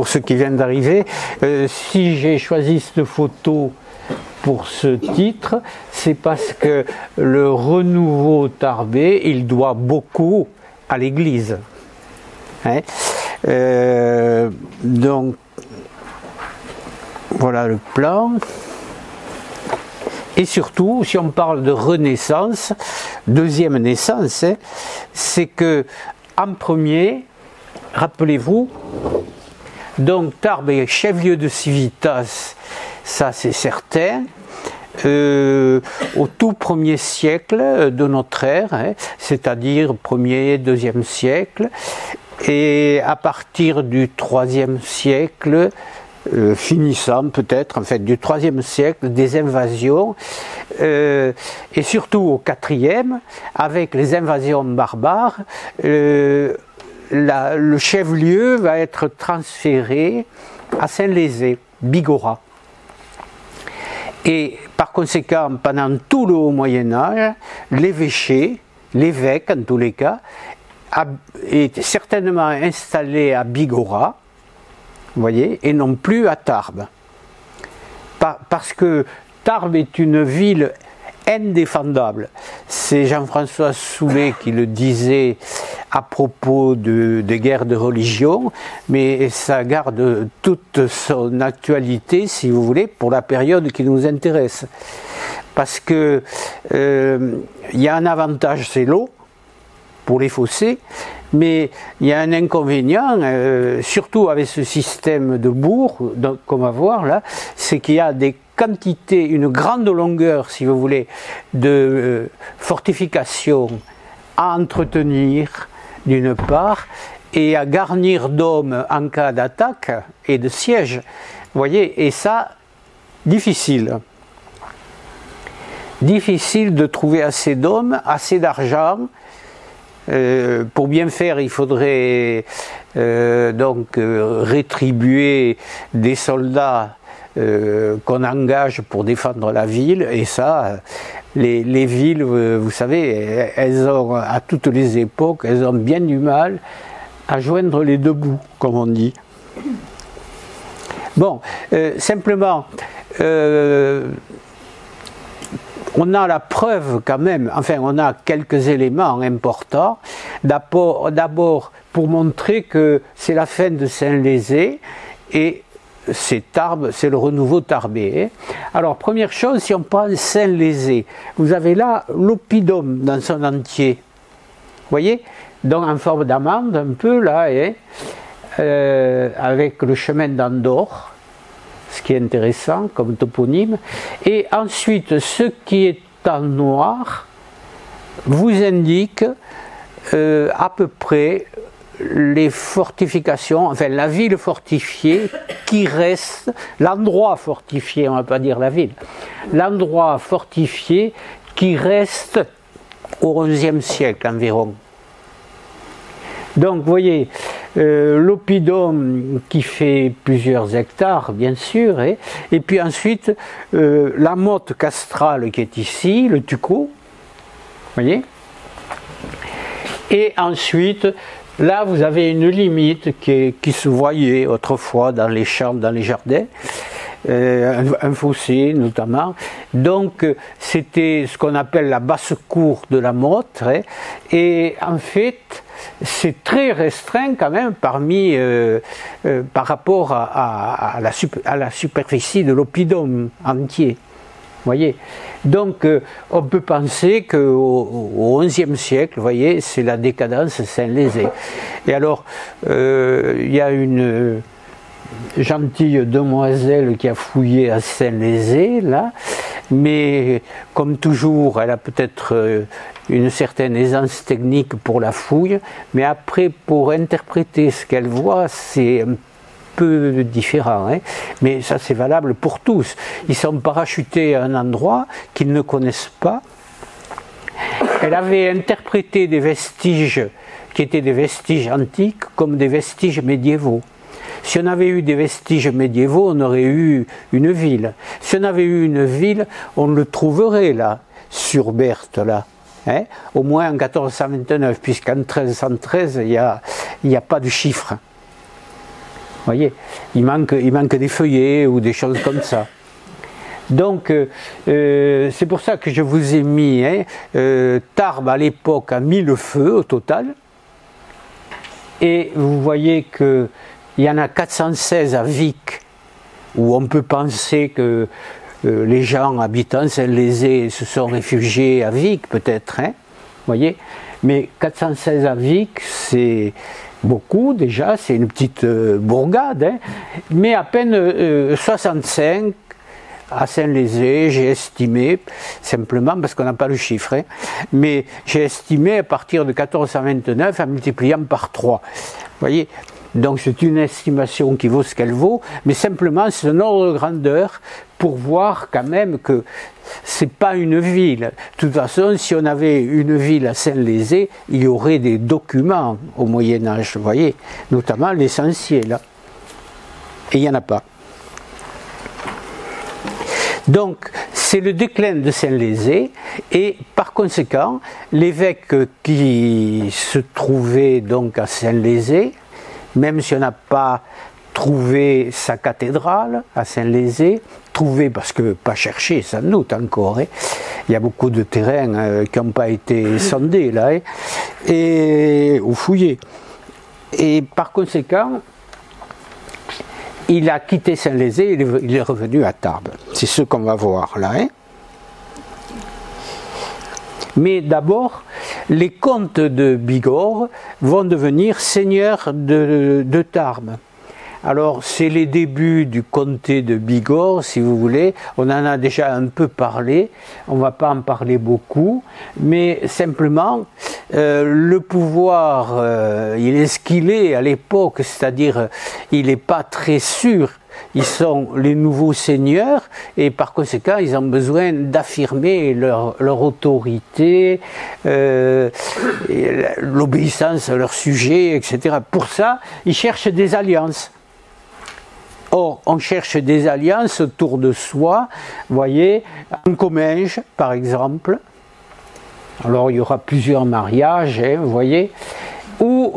pour ceux qui viennent d'arriver, si j'ai choisi cette photo pour ce titre, c'est parce que le renouveau Tarbais, il doit beaucoup à l'Église. Hein, donc, voilà le plan. Et surtout, si on parle de renaissance, deuxième naissance, hein, c'est que en premier, rappelez-vous, donc Tarbes est chef-lieu de civitas, ça c'est certain, au tout premier siècle de notre ère, hein, c'est-à-dire premier, deuxième siècle, et à partir du troisième siècle, finissant peut-être, en fait, du IIIe siècle, des invasions, et surtout au IVe, avec les invasions barbares, le chef-lieu va être transféré à Saint-Lézé, Bigorra. Et par conséquent, pendant tout le Haut Moyen-Âge, l'évêché, l'évêque en tous les cas, est certainement installé à Bigorra, vous voyez, et non plus à Tarbes. Parce que Tarbes est une ville indéfendable. C'est Jean-François Soulet qui le disait à propos des guerres de religion, mais ça garde toute son actualité, si vous voulez, pour la période qui nous intéresse. Parce que il y a un avantage, c'est l'eau, pour les fossés, mais il y a un inconvénient, surtout avec ce système de bourg qu'on va voir là, c'est qu'il y a des quantités, une grande longueur, si vous voulez, de fortifications à entretenir d'une part, et à garnir d'hommes en cas d'attaque et de siège. Vous voyez, et ça, difficile. Difficile de trouver assez d'hommes, assez d'argent. Pour bien faire, il faudrait donc rétribuer des soldats qu'on engage pour défendre la ville, et ça, les villes, vous savez, elles ont, à toutes les époques, elles ont bien du mal à joindre les deux bouts, comme on dit. Bon, simplement, on a la preuve quand même, enfin on a quelques éléments importants, d'abord pour montrer que c'est la fin de Saint-Lézé, et c'est Tarbes, c'est le renouveau tarbais. Alors première chose, si on prend Saint-Lézé, vous avez là l'oppidum dans son entier, vous voyez, donc en forme d'amande un peu là, avec le chemin d'Andorre, ce qui est intéressant comme toponyme. Et ensuite, ce qui est en noir vous indique à peu près les fortifications, enfin la ville fortifiée qui reste, l'endroit fortifié, on ne va pas dire la ville, l'endroit fortifié qui reste au XIe siècle environ. Donc vous voyez, l'oppidum qui fait plusieurs hectares bien sûr, et puis ensuite la motte castrale qui est ici, le tuco, vous voyez, et ensuite là vous avez une limite qui se voyait autrefois dans les champs, dans les jardins, un fossé notamment, donc c'était ce qu'on appelle la basse-cour de la motte, et en fait c'est très restreint quand même parmi, par rapport à la superficie de l'oppidum entier. Voyez, donc on peut penser qu'au XIe siècle, vous voyez, c'est la décadence Saint-Lézé. Et alors, il y a une gentille demoiselle qui a fouillé à Saint-Lézé, là, mais comme toujours, elle a peut-être une certaine aisance technique pour la fouille, mais après, pour interpréter ce qu'elle voit, c'est un peu différent, hein. Mais ça c'est valable pour tous. Ils sont parachutés à un endroit qu'ils ne connaissent pas. Elle avait interprété des vestiges qui étaient des vestiges antiques comme des vestiges médiévaux. Si on avait eu des vestiges médiévaux, on aurait eu une ville. Si on avait eu une ville, on le trouverait là, sur Berthe, là. Hein, au moins en 1429, puisqu'en 1313, il n'y a pas de chiffre. voyez, il manque des feuillets ou des choses comme ça. Donc, c'est pour ça que je vous ai mis, hein, Tarbes à l'époque a mis le feu au total. Et vous voyez qu'il y en a 416 à Vic, où on peut penser que les gens habitant Saint-Lézé se sont réfugiés à Vic, peut-être, hein, voyez. Mais 416 à Vic, c'est beaucoup déjà, c'est une petite bourgade, hein, mais à peine 65 à Saint-Lézé, j'ai estimé, simplement parce qu'on n'a pas le chiffre, hein, mais j'ai estimé à partir de 1429 en multipliant par 3. Vous voyez, donc c'est une estimation qui vaut ce qu'elle vaut, mais simplement c'est un ordre de grandeur pour voir quand même que c'est pas une ville. De toute façon, si on avait une ville à Saint-Lézé, il y aurait des documents au Moyen-Âge, vous voyez, notamment l'essentiel. Et il n'y en a pas. Donc, c'est le déclin de Saint-Lézé, et par conséquent, l'évêque qui se trouvait donc à Saint-Lézé, même si on n'a pas trouvé sa cathédrale à Saint-Lézé, trouvé parce que pas cherché sans doute encore, hein. Il y a beaucoup de terrains qui n'ont pas été sondés là, hein, ou fouillés, et par conséquent, il a quitté Saint-Lézé, il est revenu à Tarbes. C'est ce qu'on va voir là. Hein. Mais d'abord, les comtes de Bigorre vont devenir seigneurs de Tarbes. Alors, c'est les débuts du comté de Bigorre, si vous voulez. On en a déjà un peu parlé. On ne va pas en parler beaucoup. Mais simplement, le pouvoir, il est ce qu'il est à l'époque. C'est-à-dire, il n'est pas très sûr. Ils sont les nouveaux seigneurs et par conséquent, ils ont besoin d'affirmer leur autorité, l'obéissance à leur sujet, etc. Pour ça, ils cherchent des alliances. Or, on cherche des alliances autour de soi, vous voyez, en Comminges, par exemple. Alors, il y aura plusieurs mariages, hein, vous voyez, ou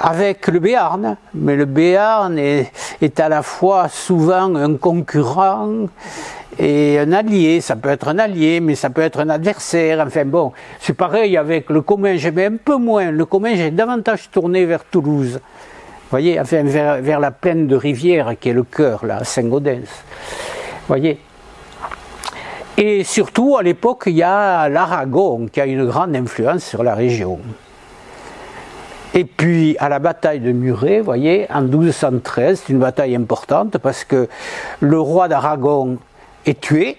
avec le Béarn. Mais le Béarn est à la fois souvent un concurrent et un allié. Ça peut être un allié, mais ça peut être un adversaire. Enfin bon, c'est pareil avec le Comminges, mais un peu moins. Le Comminges est davantage tourné vers Toulouse. Vous voyez, enfin vers la plaine de Rivière, qui est le cœur, là, à Saint-Gaudens. Vous voyez. Et surtout, à l'époque, il y a l'Aragon, qui a une grande influence sur la région. Et puis, à la bataille de Muret, vous voyez, en 1213, c'est une bataille importante, parce que le roi d'Aragon est tué,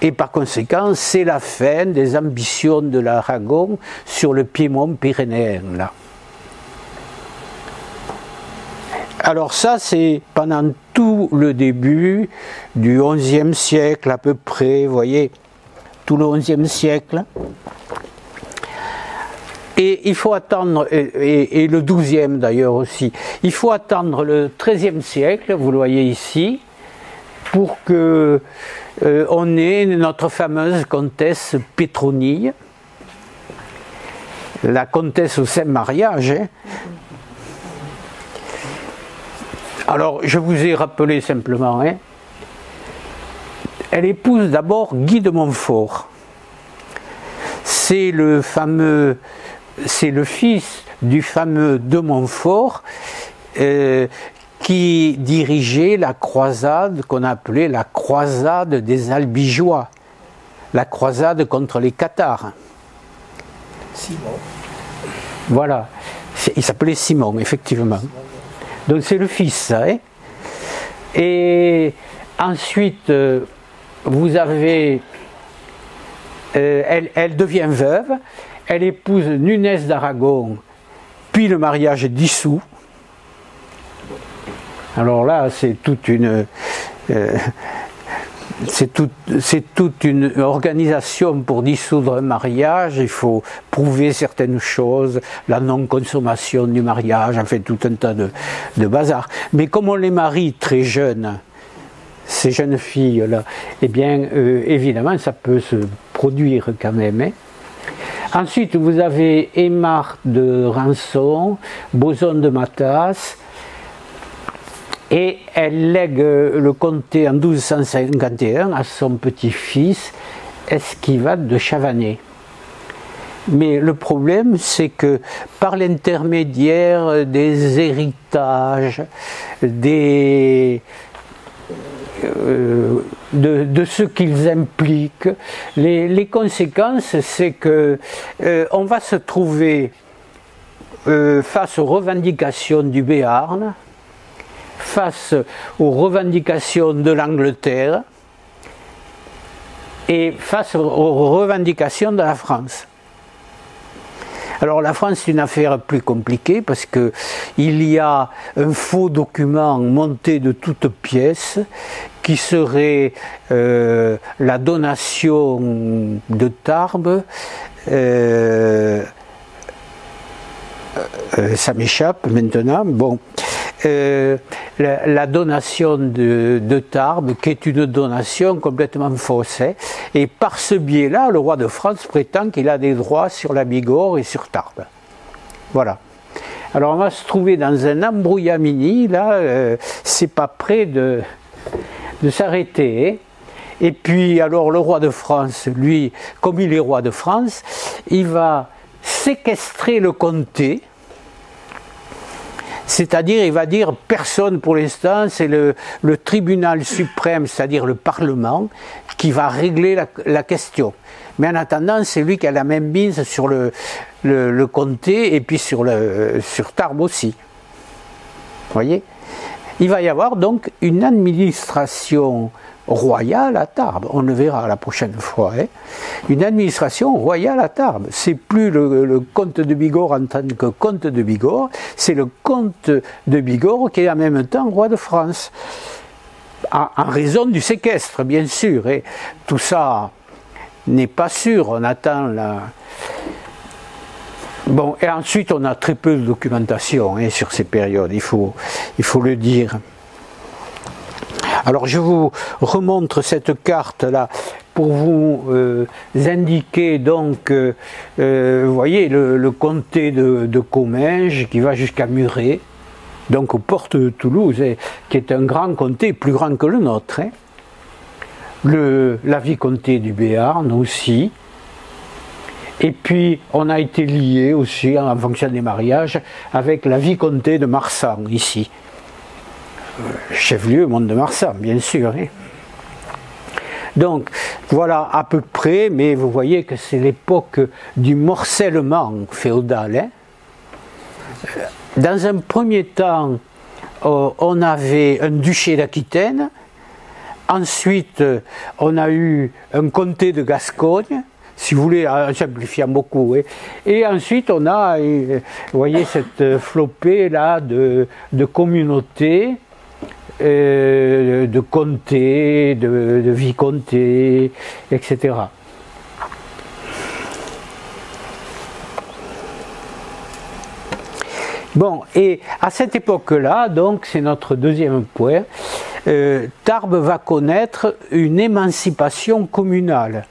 et par conséquent, c'est la fin des ambitions de l'Aragon sur le Piémont pyrénéen, là. Alors ça, c'est pendant tout le début du XIe siècle à peu près, vous voyez, tout le XIe siècle. Et il faut attendre, et le XIIe d'ailleurs aussi, il faut attendre le XIIIe siècle, vous le voyez ici, pour que on ait notre fameuse comtesse Pétronille, la comtesse au Saint-Mariage, hein. Alors, je vous ai rappelé simplement, hein, elle épouse d'abord Guy de Montfort. C'est le fils du fameux de Montfort qui dirigeait la croisade qu'on appelait la croisade des Albigeois, la croisade contre les Cathares. Simon. Voilà, il s'appelait Simon, effectivement. Donc c'est le fils, ça, hein. Et ensuite, vous avez, elle devient veuve, elle épouse Nunez d'Aragon, puis le mariage est dissous. Alors là, c'est toute une organisation pour dissoudre un mariage. Il faut prouver certaines choses, la non-consommation du mariage, enfin tout un tas de bazar. Mais comme on les marie très jeunes, ces jeunes filles-là, eh bien, évidemment, ça peut se produire quand même. Hein. Ensuite, vous avez Aymar de Rançon, Boson de Matas, et elle lègue le comté en 1251 à son petit-fils Esquivat de Chavanay. Mais le problème, c'est que par l'intermédiaire des héritages, de ce qu'ils impliquent, les conséquences, c'est que on va se trouver face aux revendications du Béarn, face aux revendications de l'Angleterre et face aux revendications de la France. Alors la France, c'est une affaire plus compliquée parce qu'il y a un faux document monté de toutes pièces qui serait la donation de Tarbes. Ça m'échappe maintenant. Bon, la donation de Tarbes, qui est une donation complètement fausse. Et par ce biais-là, le roi de France prétend qu'il a des droits sur la Bigorre et sur Tarbes. Voilà. Alors on va se trouver dans un embrouillamini, là, c'est pas près de s'arrêter. Hein. Et puis alors le roi de France, lui, comme il est roi de France, il va séquestrer le comté. C'est-à-dire, il va dire, personne pour l'instant, c'est le tribunal suprême, c'est-à-dire le Parlement, qui va régler la question. Mais en attendant, c'est lui qui a la même mise sur le comté et puis sur Tarbes aussi. Vous voyez ? Il va y avoir donc une administration royale à Tarbes, on le verra la prochaine fois, hein. Une administration royale à Tarbes. C'est plus le comte de Bigorre en tant que comte de Bigorre, c'est le comte de Bigorre qui est en même temps roi de France. En raison du séquestre, bien sûr. Et tout ça n'est pas sûr, on attend la... Bon, et ensuite on a très peu de documentation hein, sur ces périodes, il faut le dire. Alors je vous remontre cette carte là pour vous indiquer donc, vous voyez le comté de Comminges qui va jusqu'à Muret, donc aux portes de Toulouse, qui est un grand comté, plus grand que le nôtre. Hein. La vicomté du Béarn aussi. Et puis on a été lié aussi en fonction des mariages avec la vicomté de Marsan ici. Chef-lieu Mont-de-Marsan, bien sûr. Hein. Donc, voilà à peu près, mais vous voyez que c'est l'époque du morcellement féodal. Hein. Dans un premier temps, on avait un duché d'Aquitaine, ensuite on a eu un comté de Gascogne, si vous voulez, en simplifiant beaucoup. Hein. Et ensuite, on a, vous voyez, cette flopée là de communautés, de comtés, de vicomtés, etc. Bon, et à cette époque-là, donc, c'est notre deuxième point, Tarbes va connaître une émancipation communale,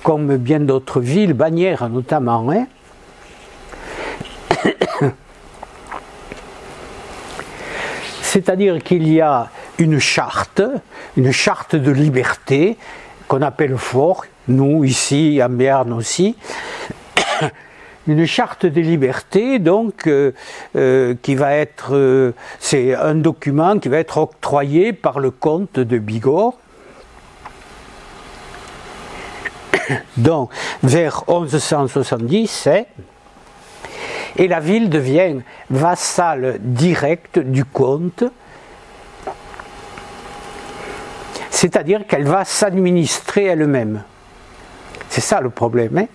comme bien d'autres villes, Bagnères notamment. Hein. C'est-à-dire qu'il y a une charte de liberté, qu'on appelle fort, nous ici, en Béarn aussi, une charte de liberté, donc, qui va être, c'est un document qui va être octroyé par le comte de Bigorre, donc vers 1170, hein, et la ville devient vassale directe du comte, c'est-à-dire qu'elle va s'administrer elle-même. C'est ça le problème. Hein?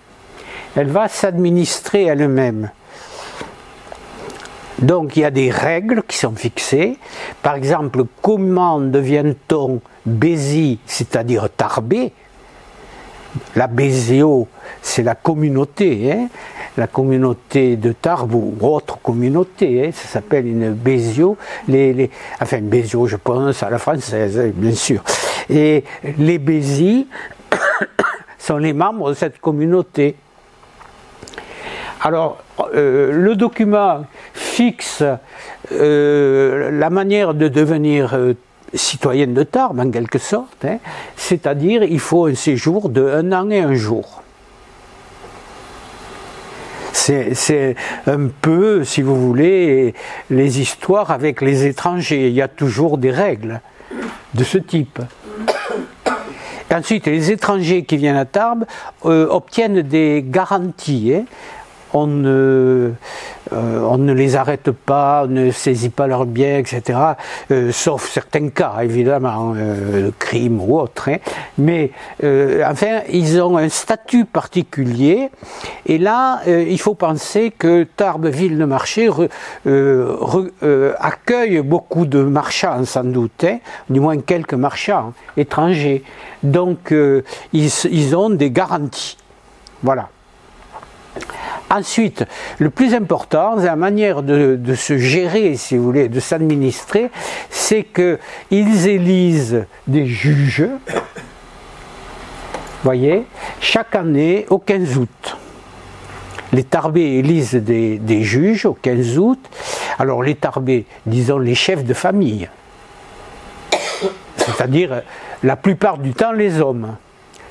Elle va s'administrer elle-même. Donc il y a des règles qui sont fixées. Par exemple, comment devient-on Bézi, c'est-à-dire Tarbé? La Bézéo, c'est la communauté, hein? La communauté de Tarbes ou autre communauté, hein? Ça s'appelle une Bézio, enfin Bézio je pense à la française, bien sûr. Et les Bézis sont les membres de cette communauté. Alors, le document fixe la manière de devenir citoyenne de Tarbes, en quelque sorte, hein, c'est-à-dire il faut un séjour de 1 an et 1 jour. C'est un peu, si vous voulez, les histoires avec les étrangers. Il y a toujours des règles de ce type. Et ensuite, les étrangers qui viennent à Tarbes obtiennent des garanties. Hein. On ne les arrête pas, on ne saisit pas leurs biens, etc. Sauf certains cas, évidemment, crimes ou autres. Hein. Mais enfin, ils ont un statut particulier. Et là, il faut penser que Tarbes, ville de marché, accueille beaucoup de marchands, sans doute, hein, du moins quelques marchands étrangers. Donc, ils ont des garanties. Voilà. Ensuite, le plus important, la manière de se gérer, si vous voulez, de s'administrer, c'est qu'ils élisent des juges, voyez, chaque année au 15 août. Les Tarbais élisent des juges au 15 août. Alors les Tarbais, disons les chefs de famille, c'est-à-dire la plupart du temps les hommes,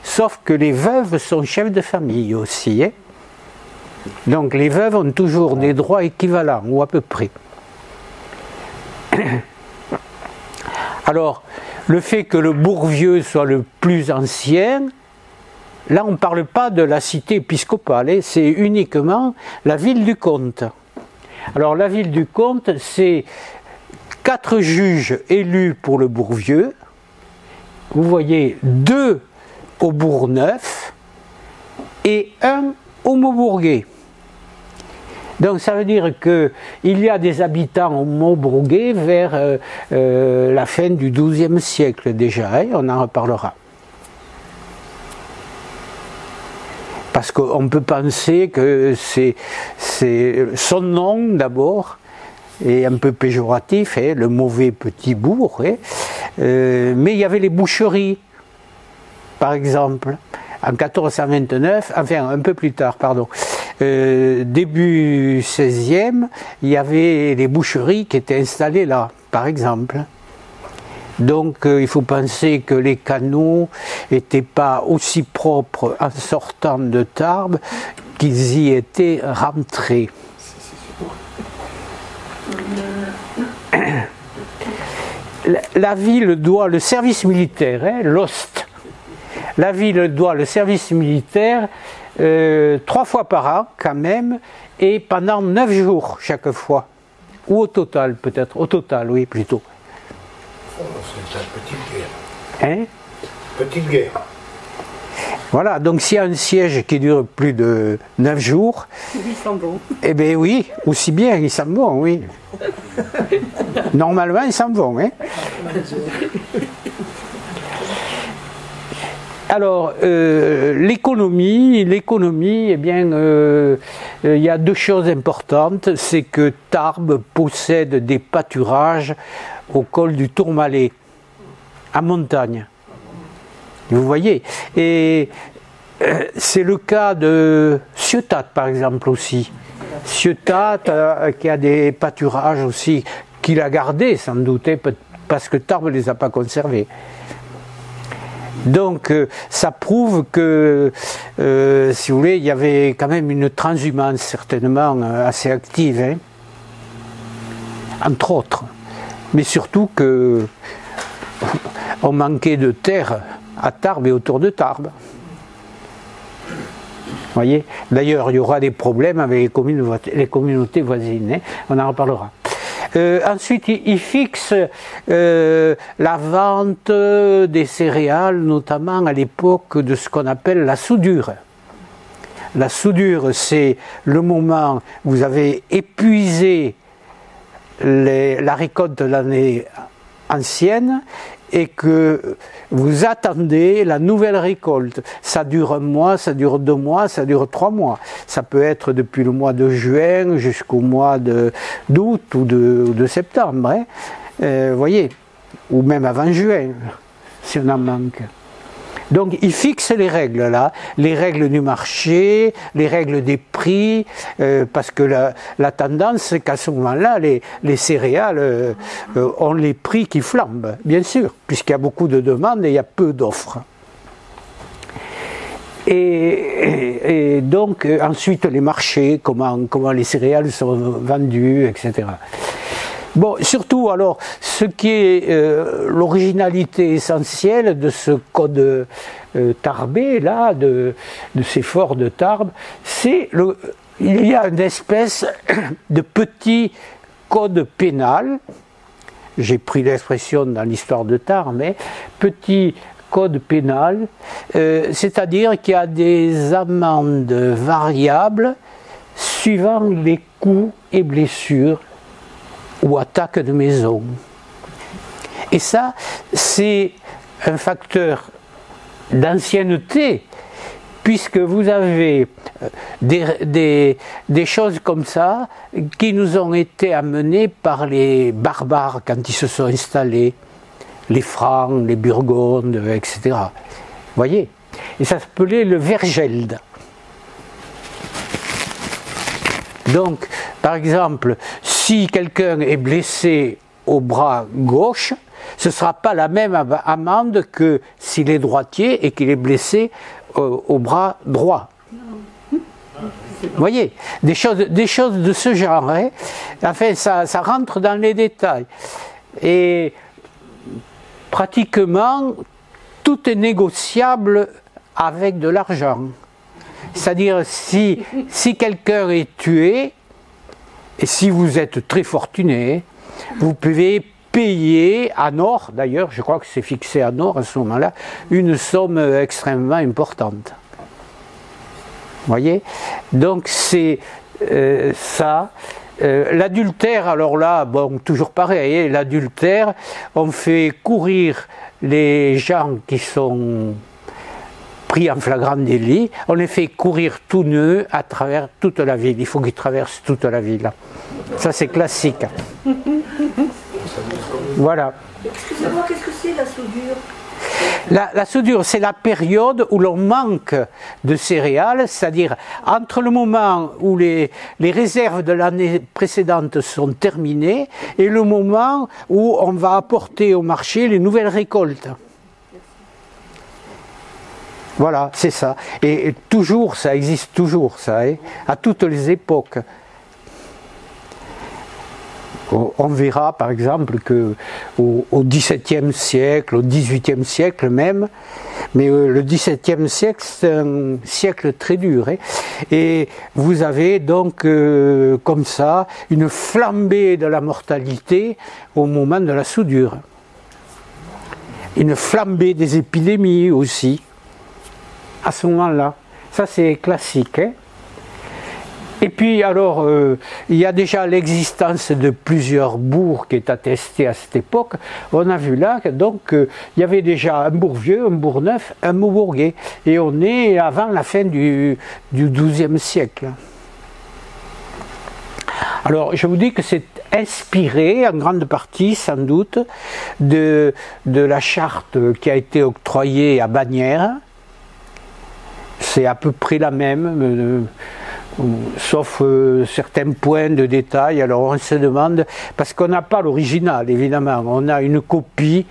sauf que les veuves sont chefs de famille aussi, hein. Donc les veuves ont toujours des droits équivalents, ou à peu près. Alors, le fait que le bourg-vieux soit le plus ancien, là on ne parle pas de la cité épiscopale, hein, c'est uniquement la ville du comte. Alors la ville du comte, c'est 4 juges élus pour le bourg-vieux, vous voyez 2 au bourg-neuf et 1 au Maubourguet. Donc ça veut dire qu'il y a des habitants au Maubourguet vers la fin du XIIe siècle déjà, hein, on en reparlera. Parce qu'on peut penser que c'est son nom d'abord est un peu péjoratif, hein, le mauvais petit bourg, hein, mais il y avait les boucheries, par exemple. En 1429, enfin un peu plus tard, pardon, début 16e, il y avait les boucheries qui étaient installées là, par exemple. Donc il faut penser que les canaux n'étaient pas aussi propres en sortant de Tarbes qu'ils y étaient rentrés. La ville doit le service militaire, hein, l'Ost. La ville doit le service militaire 3 fois par an quand même, et pendant 9 jours chaque fois. Ou au total peut-être, au total oui plutôt. Oh, c'est une petite guerre. Hein? Petite guerre. Voilà, donc s'il y a un siège qui dure plus de 9 jours, Ils sont bons. eh bien oui, aussi bien, ils sont bons, oui. Normalement, ils sont bons, hein. Alors, l'économie, eh bien, il y a 2 choses importantes. C'est que Tarbes possède des pâturages au col du Tourmalet, en montagne. Vous voyez. Et c'est le cas de Ciotat, par exemple, aussi. Ciotat, qui a des pâturages aussi, qu'il a gardés, sans doute, hein, parce que Tarbes ne les a pas conservés. Donc ça prouve que, si vous voulez, il y avait quand même une transhumance certainement assez active, hein, entre autres. Mais surtout que on manquait de terre à Tarbes et autour de Tarbes. Voyez. D'ailleurs, il y aura des problèmes avec les communautés voisines, hein, on en reparlera. Ensuite, il fixe la vente des céréales, notamment à l'époque de ce qu'on appelle la soudure. La soudure, c'est le moment où vous avez épuisé la récolte de l'année ancienne et que vous attendez la nouvelle récolte. Ça dure 1 mois, ça dure 2 mois, ça dure 3 mois. Ça peut être depuis le mois de juin jusqu'au mois d'août ou de septembre. Hein. Voyez, ou même avant juin, si on en manque. Donc il fixe les règles là, les règles du marché, les règles des prix, parce que la tendance c'est qu'à ce moment-là, les céréales ont les prix qui flambent, bien sûr, puisqu'il y a beaucoup de demandes et il y a peu d'offres. Et donc ensuite les marchés, comment les céréales sont vendues, etc. Bon, surtout alors, ce qui est l'originalité essentielle de ce code Tarbé, là, de ces forts de Tarbes, c'est il y a une espèce de petit code pénal, j'ai pris l'expression dans l'histoire de Tarbes, mais petit code pénal, c'est-à-dire qu'il y a des amendes variables suivant les coups et blessures ou attaques de maison. Et ça, c'est un facteur d'ancienneté, puisque vous avez des choses comme ça qui nous ont été amenées par les barbares quand ils se sont installés, les Francs, les Burgondes, etc. Vous voyez? Et ça s'appelait le vergelde. Donc, par exemple, si quelqu'un est blessé au bras gauche, ce ne sera pas la même amende que s'il est droitier et qu'il est blessé au bras droit. Vous voyez, des choses de ce genre. Hein. Enfin, ça rentre dans les détails. Et pratiquement, tout est négociable avec de l'argent. C'est-à-dire, si quelqu'un est tué, et si vous êtes très fortuné, vous pouvez payer en or, d'ailleurs, je crois que c'est fixé en or à ce moment-là, une somme extrêmement importante. Vous voyez? Donc c'est ça. L'adultère, alors là, bon, toujours pareil, l'adultère, on fait courir les gens qui sont pris en flagrant délit, on les fait courir tout nus à travers toute la ville. Il faut qu'ils traversent toute la ville. Ça, c'est classique. Voilà. Excusez-moi, qu'est-ce que c'est la soudure? La soudure, c'est la période où l'on manque de céréales, c'est-à-dire entre le moment où les réserves de l'année précédente sont terminées et le moment où on va apporter au marché les nouvelles récoltes. Voilà, c'est ça. Et toujours, ça existe toujours, ça, hein, à toutes les époques. On verra par exemple qu'au XVIIe siècle, au XVIIIe siècle même, mais le XVIIe siècle c'est un siècle très dur. Hein, et vous avez donc comme ça une flambée de la mortalité au moment de la soudure. Une flambée des épidémies aussi, à ce moment-là. Ça c'est classique. Hein. Et puis alors, il y a déjà l'existence de plusieurs bourgs qui est attestée à cette époque. On a vu là, donc, il y avait déjà un bourg vieux, un bourg neuf, un Maubourguet. Et on est avant la fin du XIIe siècle. Alors, je vous dis que c'est inspiré, en grande partie, sans doute, de la charte qui a été octroyée à Bagnères. C'est à peu près la même, sauf certains points de détail. Alors on se demande, parce qu'on n'a pas l'original évidemment, on a une copie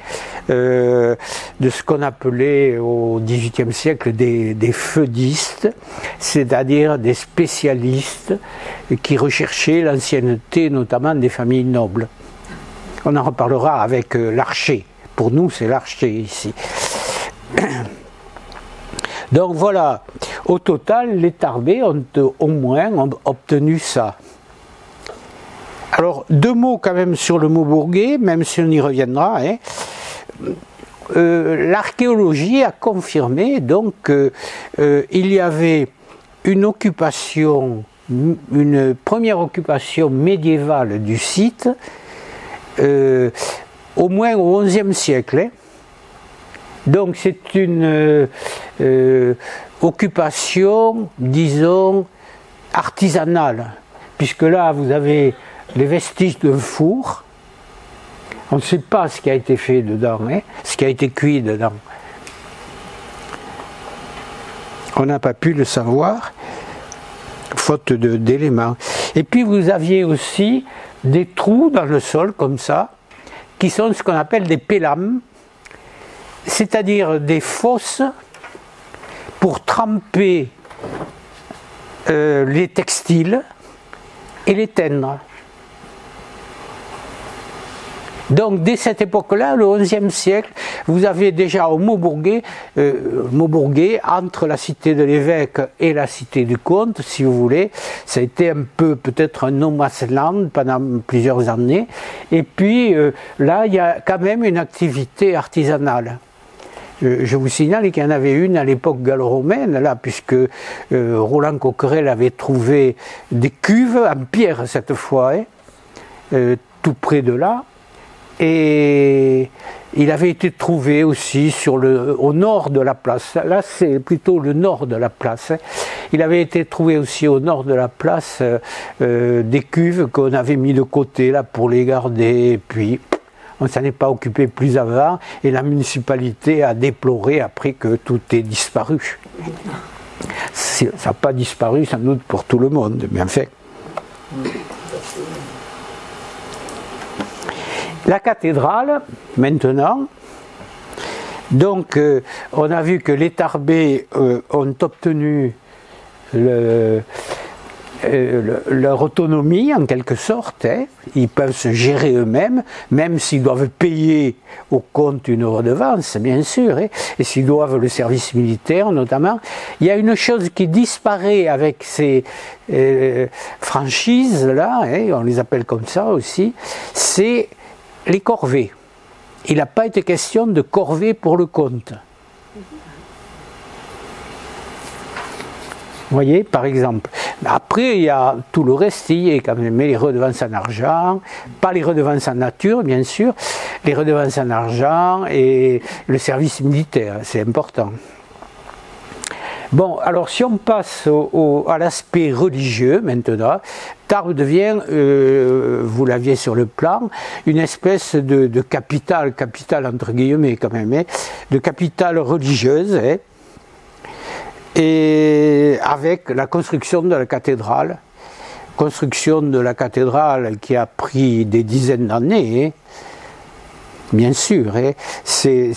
de ce qu'on appelait au XVIIIe siècle des feudistes, c'est-à-dire des spécialistes qui recherchaient l'ancienneté notamment des familles nobles. On en reparlera avec l'archer, pour nous c'est l'archer ici. Donc voilà, au total, les Tarbés ont au moins obtenu ça. Alors, deux mots quand même sur le Maubourguet, même si on y reviendra. Hein. L'archéologie a confirmé donc qu'il y avait une occupation, une première occupation médiévale du site, au moins au XIe siècle. Hein. Donc c'est une occupation, disons, artisanale, puisque là vous avez les vestiges d'un four, on ne sait pas ce qui a été fait dedans, hein, ce qui a été cuit dedans. On n'a pas pu le savoir, faute d'éléments. Et puis vous aviez aussi des trous dans le sol, comme ça, qui sont ce qu'on appelle des pélames, c'est-à-dire des fosses pour tremper les textiles et les teindre. Donc dès cette époque-là, le XIe siècle, vous avez déjà au Maubourguet, entre la cité de l'évêque et la cité du comte, si vous voulez, ça a été un peu peut-être un no man's land pendant plusieurs années, et puis là il y a quand même une activité artisanale. Je vous signale qu'il y en avait une à l'époque gallo-romaine, là, puisque Roland Coquerel avait trouvé des cuves en pierre cette fois, tout près de là. Et il avait été trouvé aussi au nord de la place. Là, c'est plutôt le nord de la place. Il avait été trouvé aussi au nord de la place des cuves qu'on avait mis de côté là pour les garder. Et puis, on ne s'en est pas occupé plus avant. Et la municipalité a déploré après que tout ait disparu. Ça n'a pas disparu sans doute pour tout le monde, mais en fait. La cathédrale, maintenant, donc on a vu que les Tarbais ont obtenu leur autonomie en quelque sorte, ils peuvent se gérer eux-mêmes, même s'ils doivent payer au comte une redevance, bien sûr, et s'ils doivent le service militaire notamment. Il y a une chose qui disparaît avec ces franchises-là, on les appelle comme ça aussi, c'est les corvées. Il n'a pas été question de corvée pour le comte. Vous voyez, par exemple. Après, il y a tout le reste, il y a quand même les redevances en argent, pas les redevances en nature, bien sûr, les redevances en argent et le service militaire, c'est important. Bon, alors si on passe à l'aspect religieux maintenant, Tarbes devient, vous l'aviez sur le plan, une espèce de capitale entre guillemets quand même, de capitale religieuse, et avec la construction de la cathédrale qui a pris des dizaines d'années, bien sûr, c'est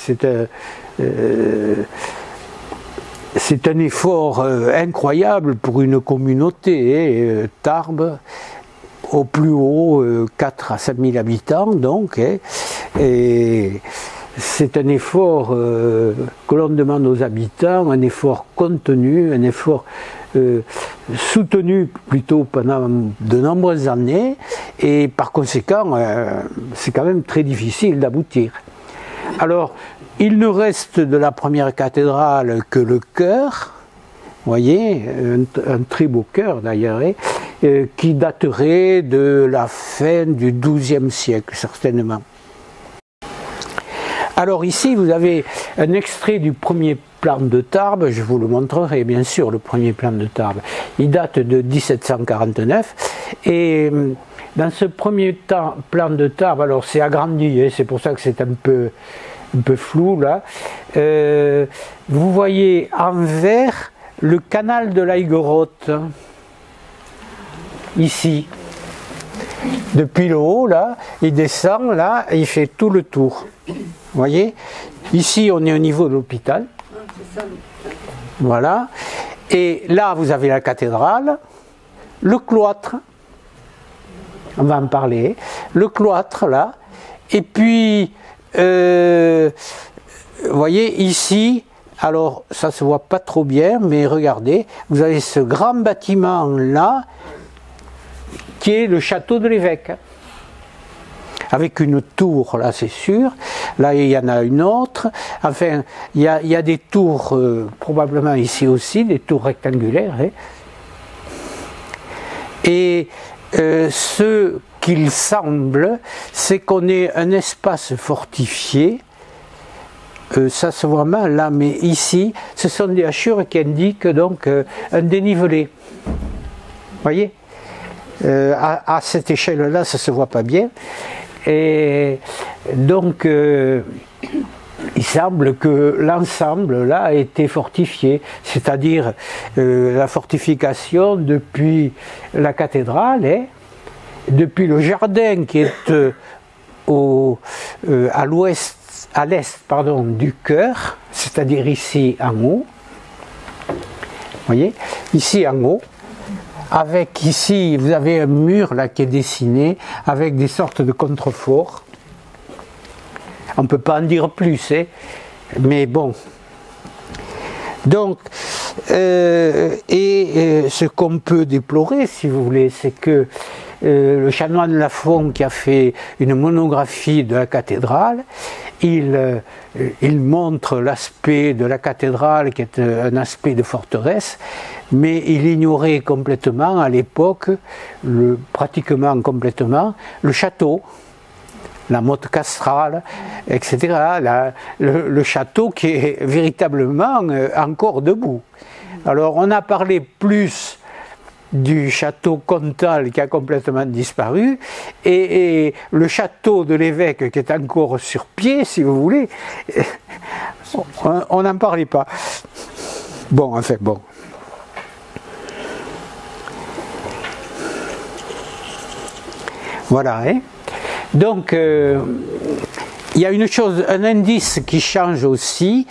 un effort incroyable pour une communauté, Tarbes, au plus haut, 4 à 5 000 habitants, donc, et c'est un effort que l'on demande aux habitants, un effort contenu, un effort soutenu plutôt pendant de nombreuses années, et par conséquent, c'est quand même très difficile d'aboutir. Alors, il ne reste de la première cathédrale que le chœur, vous voyez, un très beau chœur d'ailleurs, qui daterait de la fin du XIIe siècle, certainement. Alors ici, vous avez un extrait du premier plan de Tarbes, je vous le montrerai bien sûr, le premier plan de Tarbes. Il date de 1749, et dans ce premier plan de Tarbes, alors c'est agrandi, c'est pour ça que c'est un peu flou là, vous voyez en vert le canal de l'Aiguerotte, ici, depuis le haut là, il descend là, et il fait tout le tour, vous voyez, ici on est au niveau de l'hôpital, voilà, et là vous avez la cathédrale, le cloître, on va en parler, le cloître là, et puis vous voyez ici, alors ça se voit pas trop bien, mais regardez, vous avez ce grand bâtiment là, qui est le château de l'évêque, avec une tour là c'est sûr, là il y en a une autre, enfin il y a des tours, probablement ici aussi, des tours rectangulaires, et ce qu'il semble, c'est qu'on ait un espace fortifié, ça se voit mal là, mais ici, ce sont des hachures qui indiquent donc un dénivelé. Vous voyez, à cette échelle-là, ça ne se voit pas bien. Et donc, il semble que l'ensemble là a été fortifié, c'est-à-dire la fortification depuis la cathédrale, depuis le jardin qui est à l'ouest, à l'est, pardon, du chœur, c'est-à-dire ici en haut. Vous voyez, ici en haut. Avec ici, vous avez un mur là qui est dessiné avec des sortes de contreforts. On ne peut pas en dire plus, mais bon. Donc, ce qu'on peut déplorer, si vous voulez, c'est que le chanoine Lafont, qui a fait une monographie de la cathédrale, il montre l'aspect de la cathédrale qui est un aspect de forteresse, mais il ignorait complètement à l'époque, pratiquement complètement, le château, la motte castrale, etc. Le château qui est véritablement encore debout. Alors on a parlé plus du château comtal qui a complètement disparu et le château de l'évêque qui est encore sur pied, si vous voulez, on n'en parlait pas. Bon, enfin bon. Voilà, donc il y a une chose, un indice qui change aussi.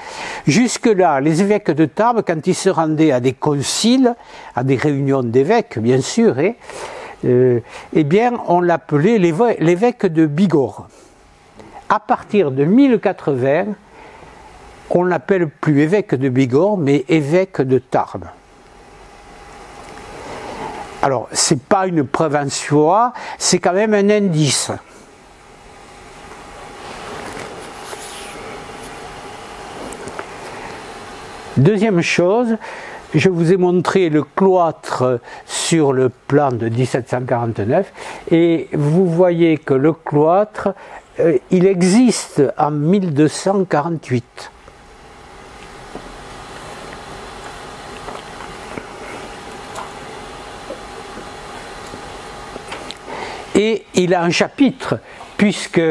Jusque-là, les évêques de Tarbes, quand ils se rendaient à des conciles, à des réunions d'évêques, bien sûr, eh bien, on l'appelait l'évêque de Bigorre. À partir de 1080, on l'appelle plus évêque de Bigorre, mais évêque de Tarbes. Alors, ce n'est pas une preuve en soi, c'est quand même un indice. Deuxième chose, je vous ai montré le cloître sur le plan de 1749 et vous voyez que le cloître, il existe en 1248. Et il a un chapitre, puisque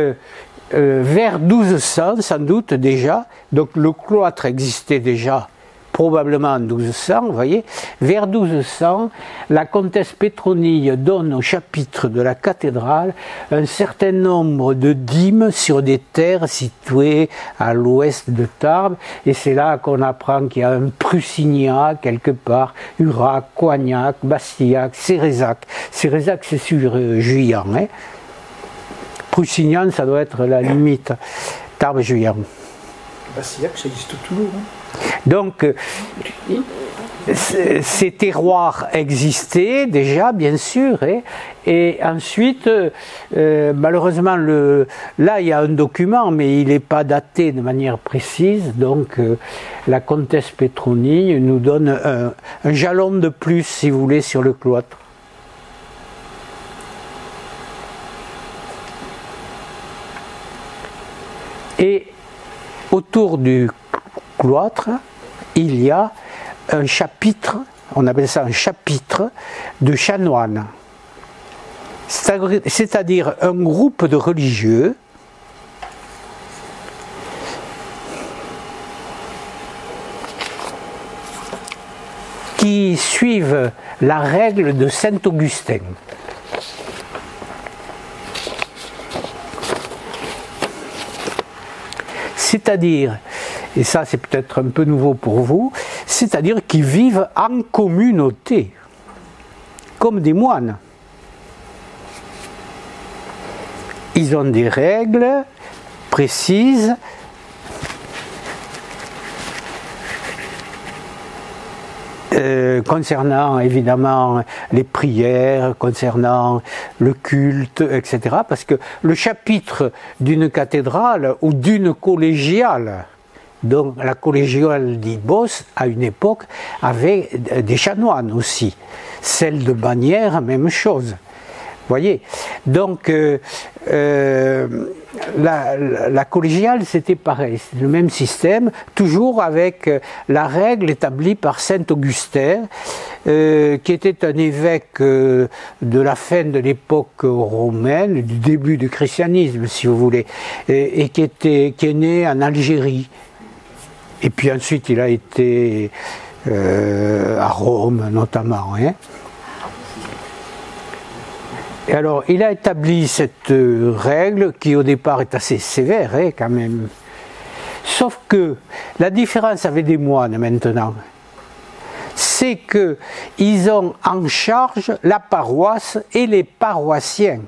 vers 1200, sans doute déjà, donc le cloître existait déjà probablement en 1200, vous voyez, vers 1200, la comtesse Pétronille donne au chapitre de la cathédrale un certain nombre de dîmes sur des terres situées à l'ouest de Tarbes, et c'est là qu'on apprend qu'il y a un Prussignat quelque part, Urac, Coignac, Bastillac, Cérézac. Cérézac, c'est sur Juillan, Prussignat, ça doit être la limite, Tarbes-Juillan. Bastillac, ça existe toujours, Donc, ces terroirs existaient déjà, bien sûr, et ensuite, malheureusement, là il y a un document, mais il n'est pas daté de manière précise, donc la comtesse Pétronille nous donne un jalon de plus, si vous voulez, sur le cloître. Et autour du cloître, il y a un chapitre, on appelle ça un chapitre de chanoines, c'est-à-dire un groupe de religieux qui suivent la règle de Saint Augustin. C'est-à-dire, et ça c'est peut-être un peu nouveau pour vous, c'est-à-dire qu'ils vivent en communauté, comme des moines. Ils ont des règles précises, concernant évidemment les prières, concernant le culte, etc. Parce que le chapitre d'une cathédrale ou d'une collégiale, donc la collégiale d'Ibos, à une époque, avait des chanoines aussi. Celle de Bagnères, même chose. Vous voyez. Donc, la collégiale, c'était pareil, c'est le même système, toujours avec la règle établie par saint Augustin, qui était un évêque de la fin de l'époque romaine, du début du christianisme, si vous voulez, et qui est né en Algérie. Et puis ensuite, il a été à Rome, notamment. Hein. Et alors, il a établi cette règle qui, au départ, est assez sévère, hein, quand même. Sauf que la différence avec des moines, maintenant, c'est qu'ils ont en charge la paroisse et les paroissiens.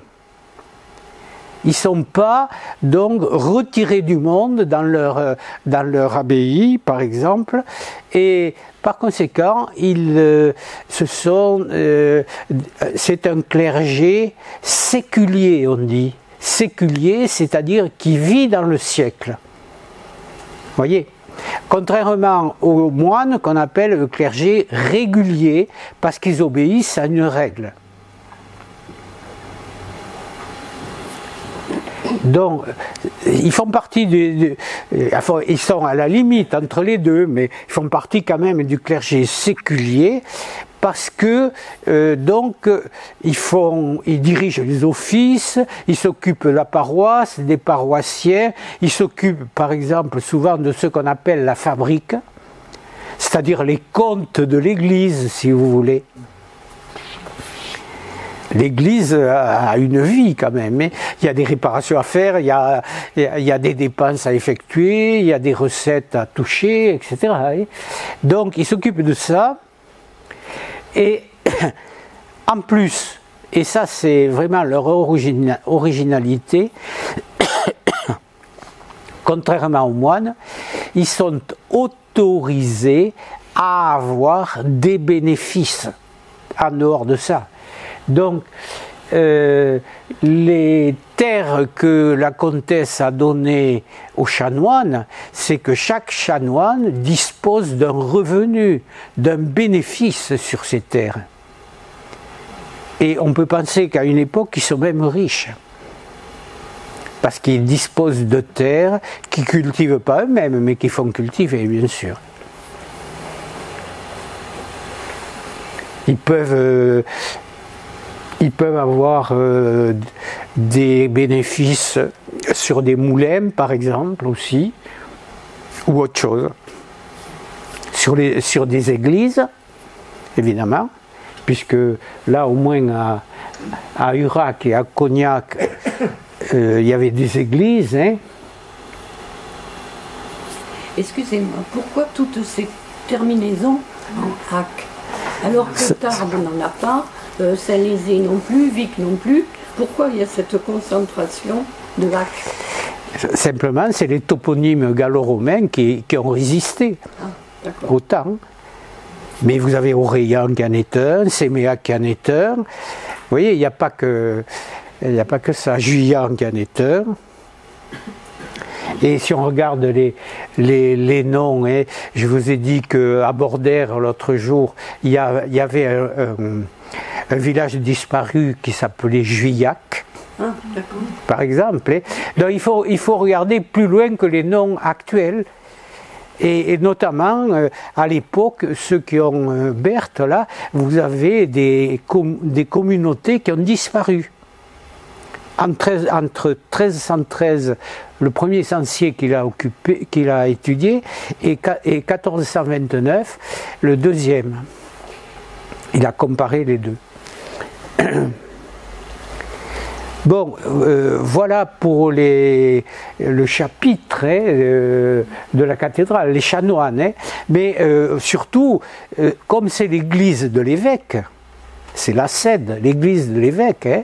Ils ne sont pas donc retirés du monde dans leur abbaye, par exemple, et par conséquent, c'est un clergé séculier, on dit. Séculier, c'est-à-dire qui vit dans le siècle. Vous voyez ? Contrairement aux moines qu'on appelle le clergé régulier, parce qu'ils obéissent à une règle. Donc, ils font partie ils sont à la limite entre les deux, mais ils font partie quand même du clergé séculier, parce que ils dirigent les offices, ils s'occupent de la paroisse, des paroissiens, ils s'occupent par exemple souvent de ce qu'on appelle la fabrique, c'est-à-dire les comptes de l'Église, si vous voulez. L'Église a une vie quand même, il y a des réparations à faire, il y a des dépenses à effectuer, il y a des recettes à toucher, etc. Donc ils s'occupent de ça, et en plus, et ça c'est vraiment leur originalité, contrairement aux moines, ils sont autorisés à avoir des bénéfices en dehors de ça. Donc, les terres que la comtesse a données aux chanoines, c'est que chaque chanoine dispose d'un revenu, d'un bénéfice sur ces terres. Et on peut penser qu'à une époque, ils sont même riches. Parce qu'ils disposent de terres qu'ils ne cultivent pas eux-mêmes, mais qu'ils font cultiver, bien sûr. Ils peuvent avoir des bénéfices sur des moulins, par exemple, aussi, ou autre chose. Sur des églises, évidemment, puisque là, au moins, à Urac et à Cognac, il y avait des églises. Hein. Excusez-moi, pourquoi toutes ces terminaisons en AC? Alors que Tarbes n'en a pas, Saint-Lézé non plus, Vic non plus. Pourquoi il y a cette concentration de AC? Simplement, c'est les toponymes gallo-romains qui ont résisté au temps. Mais vous avez Auréan qui en est un, Séméac qui en est un. Vous voyez, il n'y a pas que ça. Juillan qui en est un. Et si on regarde les noms, hein, je vous ai dit qu'à Bordère, l'autre jour, il y avait un village disparu qui s'appelait Juillac, par exemple. Hein. Donc il faut regarder plus loin que les noms actuels. Et notamment, à l'époque, ceux qui ont Berthe, là, vous avez des communautés qui ont disparu. Entre 1313, le premier censier qu'il a étudié, et 1429, le deuxième. Il a comparé les deux. Bon, voilà pour le chapitre de la cathédrale, les chanoines. Hein, mais surtout, comme c'est l'église de l'évêque, c'est la sede, l'église de l'évêque, hein,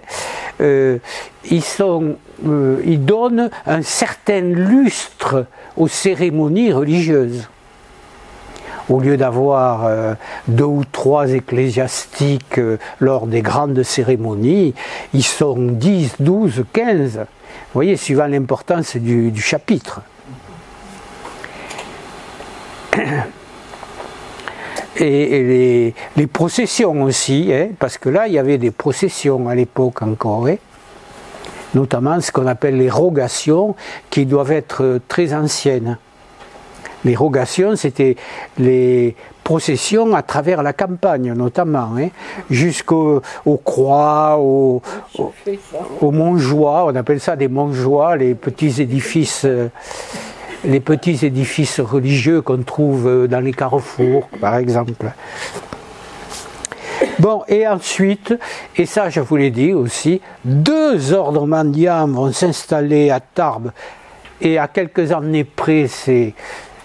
ils donnent un certain lustre aux cérémonies religieuses. Au lieu d'avoir 2 ou 3 ecclésiastiques lors des grandes cérémonies, ils sont 10, 12, 15, vous voyez, suivant l'importance du chapitre. Et les processions aussi, hein, parce que là, il y avait des processions à l'époque encore. Hein. notamment ce qu'on appelle les rogations, qui doivent être très anciennes. Les rogations, c'était les processions à travers la campagne, notamment, hein, jusqu'aux croix, aux Montjoie, on appelle ça des Montjoie, les petits édifices religieux qu'on trouve dans les carrefours, par exemple. Bon, et ensuite, et ça je vous l'ai dit aussi, 2 ordres mendiants vont s'installer à Tarbes, et à quelques années près,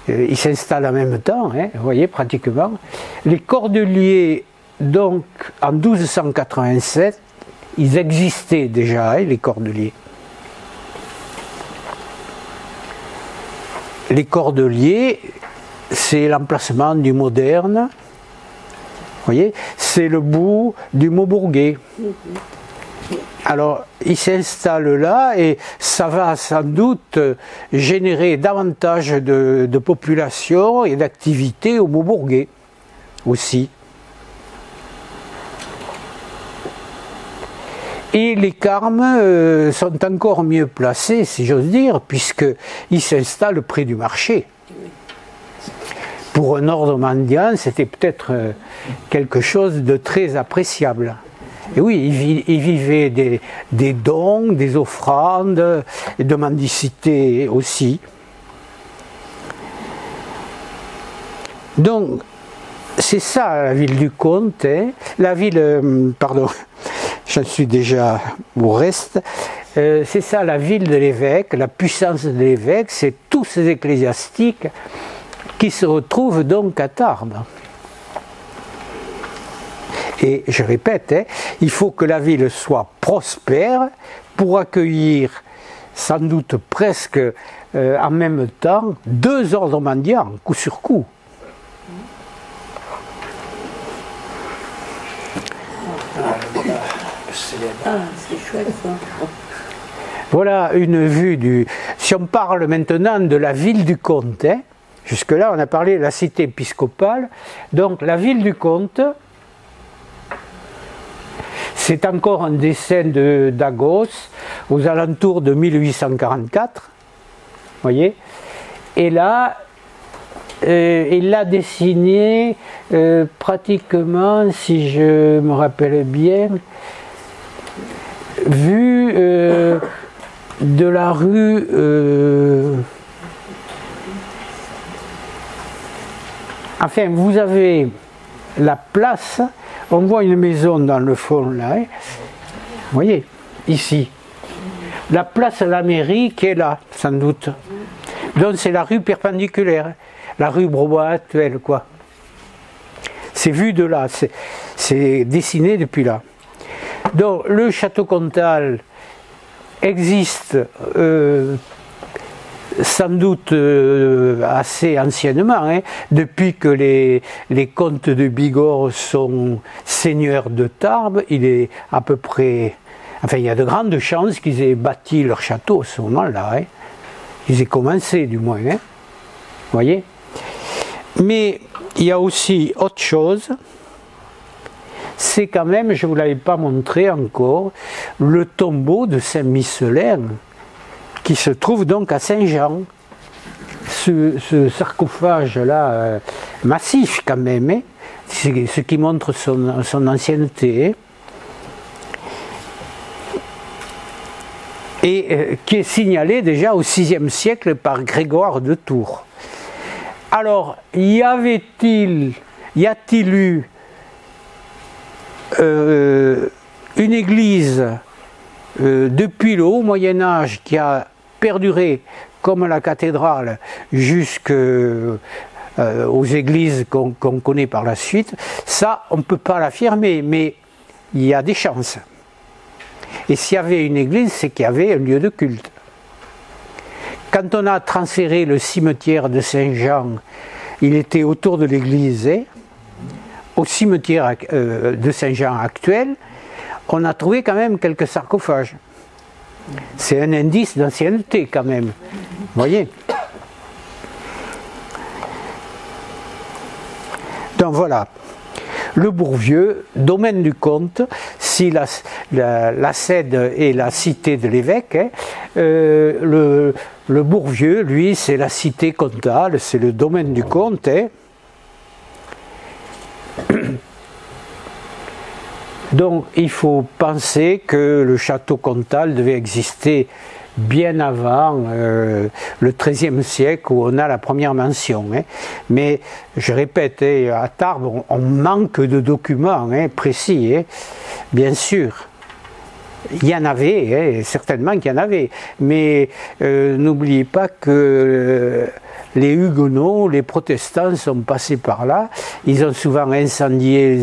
ils s'installent en même temps, hein, vous voyez, pratiquement. Les Cordeliers, donc, en 1287, ils existaient déjà, hein, les Cordeliers. Les Cordeliers, c'est l'emplacement du moderne, vous voyez, c'est le bout du Maubourguet. Alors, il s'installe là et ça va sans doute générer davantage de population et d'activité au Maubourguet aussi. Et les Carmes sont encore mieux placés, si j'ose dire, puisqu'ils s'installent près du marché. Pour un ordre mendiant, c'était peut-être quelque chose de très appréciable. Et oui, ils vivaient des dons, des offrandes, et de mendicité aussi. Donc, c'est ça la ville du comte, hein. La ville, pardon, j'en suis déjà au reste, c'est ça la ville de l'évêque, la puissance de l'évêque, c'est tous ces ecclésiastiques qui se retrouvent donc à Tarbes. Et je répète, hein, il faut que la ville soit prospère pour accueillir sans doute presque en même temps 2 ordres mendiants, coup sur coup. C'est chouette ça. Voilà une vue du... Si on parle maintenant de la ville du comte, hein, jusque-là on a parlé de la cité épiscopale, donc la ville du comte, c'est encore un dessin d'Agos aux alentours de 1844, voyez, et là il l'a dessiné pratiquement, si je me rappelle bien, vu de la rue enfin vous avez la place, on voit une maison dans le fond là, hein. Vous voyez, ici la place à la mairie qui est là, sans doute, donc c'est la rue perpendiculaire, la rue Brobois actuelle, quoi. C'est vu de là, c'est dessiné depuis là. Donc le château comtal existe sans doute assez anciennement, hein, depuis que les comtes de Bigorre sont seigneurs de Tarbes. Il est à peu près, enfin il y a de grandes chances qu'ils aient bâti leur château à ce moment-là, hein. Ils aient commencé du moins, hein, voyez. Mais il y a aussi autre chose, c'est quand même, je ne vous l'avais pas montré encore, le tombeau de Saint-Miscelin, qui se trouve donc à Saint-Jean. Ce sarcophage-là, massif quand même, hein, c'est ce qui montre son ancienneté, hein, et qui est signalé déjà au VIe siècle par Grégoire de Tours. Alors, y a-t-il eu une église depuis le haut Moyen-Âge qui a perduré comme la cathédrale jusqu'aux églises qu'on connaît par la suite? Ça, on ne peut pas l'affirmer, mais il y a des chances. Et s'il y avait une église, c'est qu'il y avait un lieu de culte. Quand on a transféré le cimetière de Saint-Jean, il était autour de l'église, hein. Au cimetière de Saint-Jean actuel, on a trouvé quand même quelques sarcophages. C'est un indice d'ancienneté quand même, vous voyez. Donc voilà. Le Bourvieux, domaine du comte, si la Cède est la cité de l'évêque, hein, le Bourvieux, lui, c'est la cité comtale, c'est le domaine du comte. Hein. Donc il faut penser que le château comtal devait exister bien avant le XIIIe siècle où on a la première mention. Hein. Mais je répète, hein, à Tarbes, on manque de documents hein, précis, hein, bien sûr. Il y en avait, hein, certainement qu'il y en avait, mais n'oubliez pas que les Huguenots, les protestants sont passés par là, ils ont souvent incendié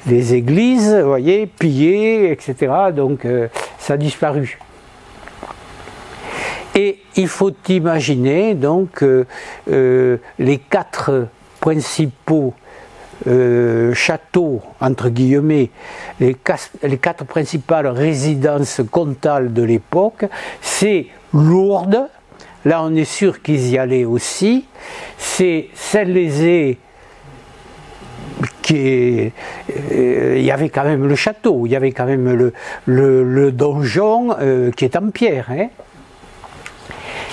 les églises, vous voyez, pillé, etc. Donc ça a disparu. Et il faut imaginer donc les 4 principaux châteaux, entre guillemets, les 4 principales résidences comtales de l'époque, c'est Lourdes, là on est sûr qu'ils y allaient aussi, c'est Saint-Lézé, il y avait quand même le château, il y avait quand même le donjon qui est en pierre. Hein.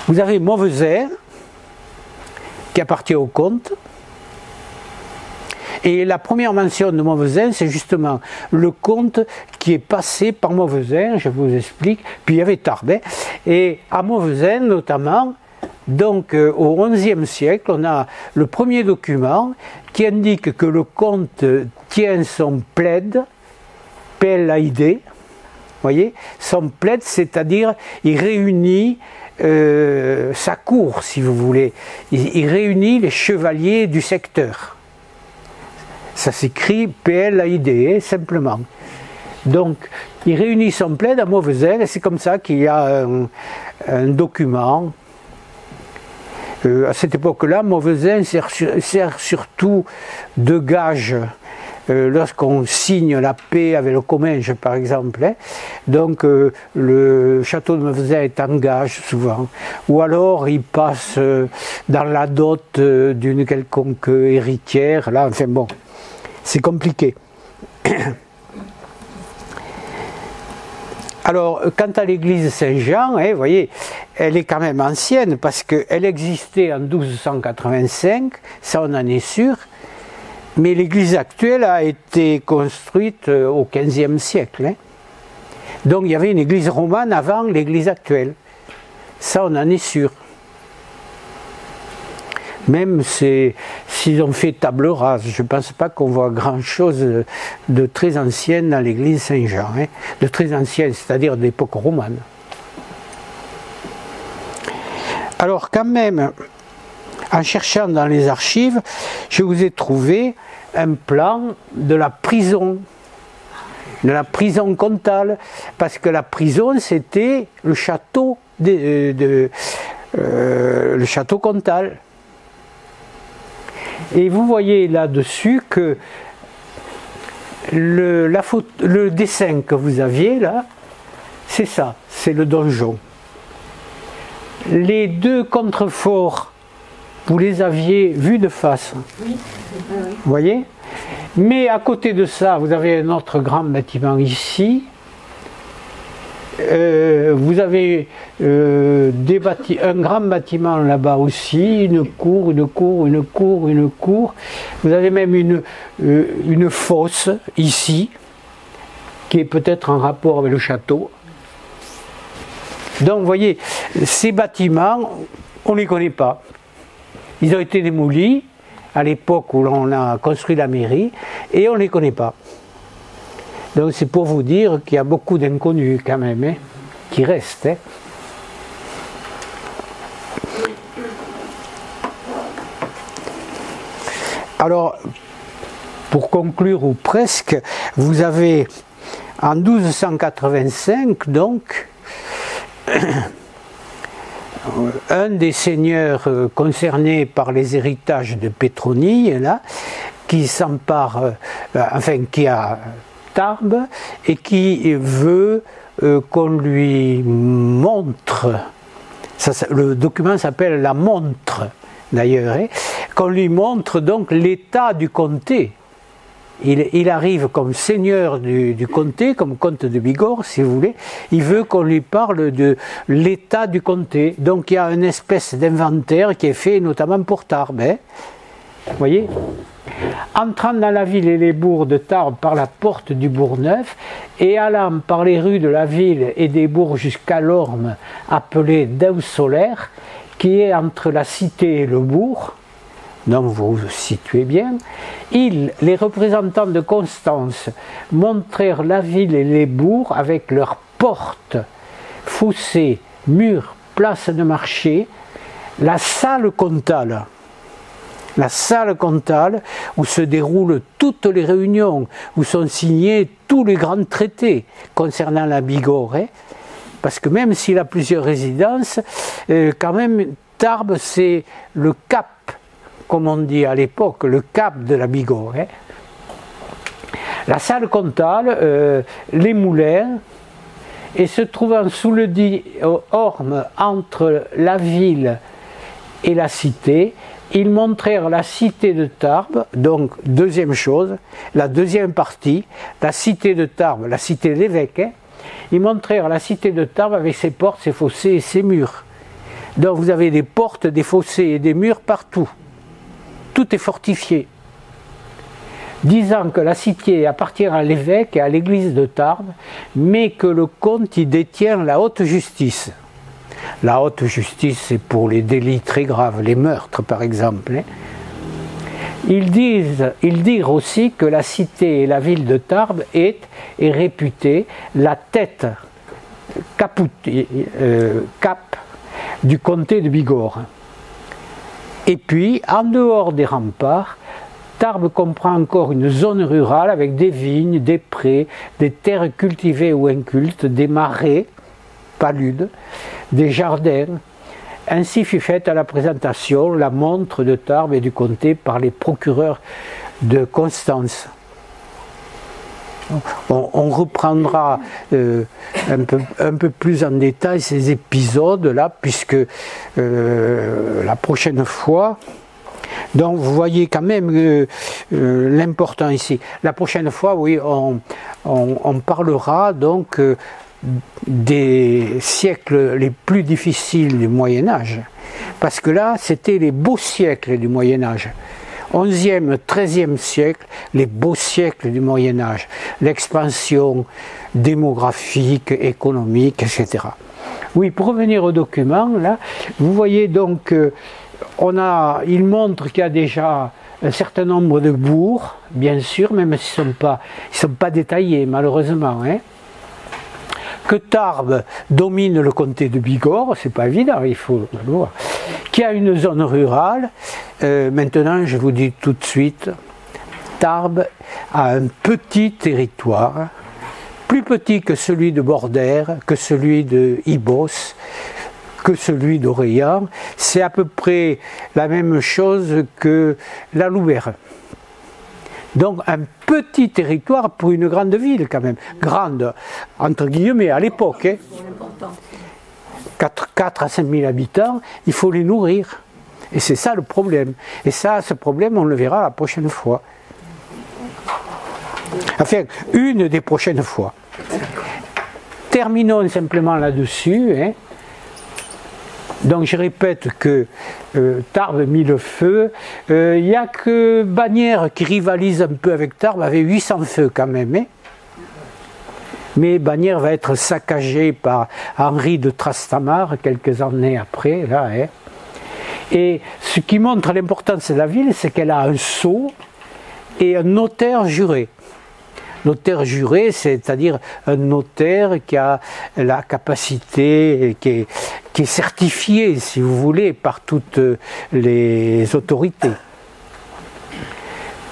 Vous avez Mauvezer, qui appartient au comte. Et la première mention de Mauvezer, c'est justement le comte qui est passé par Mauvezer, je vous explique. Puis il y avait Tarbes. Et à Mauvezer, notamment, donc au XIe siècle, on a le premier document qui indique que le comte tient son plaid, PLAID, voyez, son plaid, c'est-à-dire il réunit sa cour, si vous voulez. Il réunit les chevaliers du secteur. Ça s'écrit PLAID, simplement. Donc, il réunit son plaid à Mauvezer, et c'est comme ça qu'il y a un document. À cette époque-là, Mauvezer sert surtout de gage lorsqu'on signe la paix avec le Comminges, par exemple. Hein. Donc, le château de Mauvezer est en gage, souvent. Ou alors, il passe dans la dot d'une quelconque héritière. Là, enfin bon, c'est compliqué. Alors, quant à l'église Saint-Jean, hein, vous voyez, elle est quand même ancienne parce qu'elle existait en 1285, ça on en est sûr, mais l'église actuelle a été construite au XVe siècle. Hein. Donc il y avait une église romane avant l'église actuelle, ça on en est sûr. Même s'ils ont fait table rase, je ne pense pas qu'on voit grand-chose de très ancienne dans l'église Saint-Jean. Hein, de très ancienne, c'est-à-dire d'époque romane. Alors quand même, en cherchant dans les archives, je vous ai trouvé un plan de la prison comtale, parce que la prison c'était le château, le château comtal. Et vous voyez là-dessus que le dessin que vous aviez là, c'est ça, c'est le donjon. Les 2 contreforts, vous les aviez vus de face. Oui. Vous voyez? Mais à côté de ça, vous avez un autre grand bâtiment ici. Vous avez un grand bâtiment là-bas aussi, une cour. Vous avez même une fosse ici, qui est peut-être en rapport avec le château. Donc vous voyez, ces bâtiments, on ne les connaît pas. Ils ont été démolis à l'époque où l'on a construit la mairie, et on ne les connaît pas. Donc c'est pour vous dire qu'il y a beaucoup d'inconnus quand même, hein, qui restent. Hein. Alors, pour conclure ou presque, vous avez en 1285 donc un des seigneurs concernés par les héritages de Pétronille, là, qui s'empare, enfin qui a Tarbes et qui veut qu'on lui montre, le document s'appelle la montre d'ailleurs, hein, qu'on lui montre donc l'état du comté. il arrive comme seigneur du comté, comme comte de Bigorre, si vous voulez. Il veut qu'on lui parle de l'état du comté. Donc il y a une espèce d'inventaire qui est fait notamment pour Tarbes. Hein. Vous voyez ? Entrant dans la ville et les bourgs de Tarbes par la porte du Bourg-Neuf et allant par les rues de la ville et des bourgs jusqu'à l'orme appelé Deuce-Solaire, qui est entre la cité et le bourg, donc vous vous situez bien, les représentants de Constance, montrèrent la ville et les bourgs avec leurs portes, fossés, murs, places de marché, la salle comtale. La salle comtale où se déroulent toutes les réunions, où sont signés tous les grands traités concernant la Bigorre. Hein, parce que même s'il a plusieurs résidences, quand même Tarbes c'est le cap, comme on dit à l'époque, le cap de la Bigorre. Hein. La salle comtale, les moulins, et se trouvant sous le dit orme entre la ville et la cité, ils montrèrent la cité de Tarbes, donc deuxième chose, la deuxième partie, la cité de Tarbes, la cité de l'évêque, hein, ils montrèrent la cité de Tarbes avec ses portes, ses fossés et ses murs. Donc vous avez des portes, des fossés et des murs partout. Tout est fortifié. Disant que la cité appartient à l'évêque et à l'église de Tarbes, mais que le comte y détient la haute justice. La haute justice, c'est pour les délits très graves, les meurtres par exemple. Hein. Ils dirent aussi que la cité et la ville de Tarbes est réputée la tête cap du comté de Bigorre. Et puis, en dehors des remparts, Tarbes comprend encore une zone rurale avec des vignes, des prés, des terres cultivées ou incultes, des marais paludes, des jardins. Ainsi fut faite à la présentation la montre de Tarbes et du comté par les procureurs de Constance. On reprendra un peu plus en détail ces épisodes-là, puisque la prochaine fois, donc vous voyez quand même l'important ici. La prochaine fois, oui, on parlera donc des siècles les plus difficiles du Moyen-Âge, parce que là c'était les beaux siècles du Moyen-Âge, 11e, 13e siècle, les beaux siècles du Moyen-Âge, l'expansion démographique, économique, etc. Oui, pour revenir au document, là, vous voyez donc il montre qu'il y a déjà un certain nombre de bourgs, bien sûr, même s'ils ne sont pas détaillés malheureusement, hein. Que Tarbes domine le comté de Bigorre, c'est pas évident, il faut le voir, qu'il y a une zone rurale. Maintenant, je vous dis tout de suite, Tarbes a un petit territoire, plus petit que celui de Bordère, que celui de Ibos, que celui d'Orléans. C'est à peu près la même chose que la Louvière. Donc un petit territoire pour une grande ville quand même, grande entre guillemets à l'époque. Hein. 4 à 5 000 habitants, il faut les nourrir. Et c'est ça le problème. Et ça, ce problème, on le verra la prochaine fois. Enfin, une des prochaines fois. Terminons simplement là-dessus. Hein. Donc je répète que Tarbes mit le feu. Il n'y a que Bagnères qui rivalise un peu avec Tarbes, avec 800 feux quand même. Hein. Mais Bagnères va être saccagé par Henri de Trastamare quelques années après. Là, hein. Et ce qui montre l'importance de la ville, c'est qu'elle a un sceau et un notaire juré. Notaire juré, c'est-à-dire un notaire qui a la capacité, qui est certifié, si vous voulez, par toutes les autorités.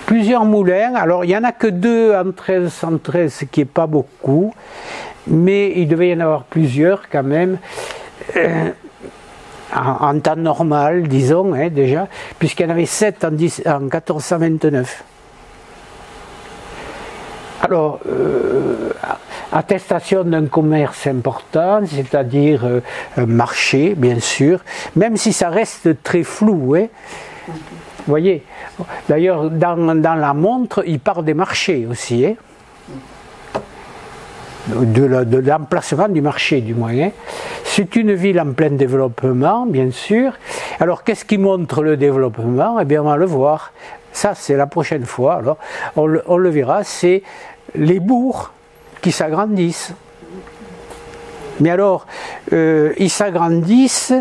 Plusieurs moulins, alors il n'y en a que 2 en 1313, ce qui n'est pas beaucoup, mais il devait y en avoir plusieurs quand même, en temps normal, disons, hein, déjà, puisqu'il y en avait 7 en 1429. Alors, attestation d'un commerce important, c'est-à-dire un marché, bien sûr, même si ça reste très flou. Hein. Vous voyez, d'ailleurs, dans la montre, il part des marchés aussi, hein, de l'emplacement du marché, du moins. Hein. C'est une ville en plein développement, bien sûr. Alors, qu'est-ce qui montre le développement? Eh bien, on va le voir. Ça, c'est la prochaine fois. Alors, on le verra, c'est les bourgs qui s'agrandissent. Mais alors, ils s'agrandissent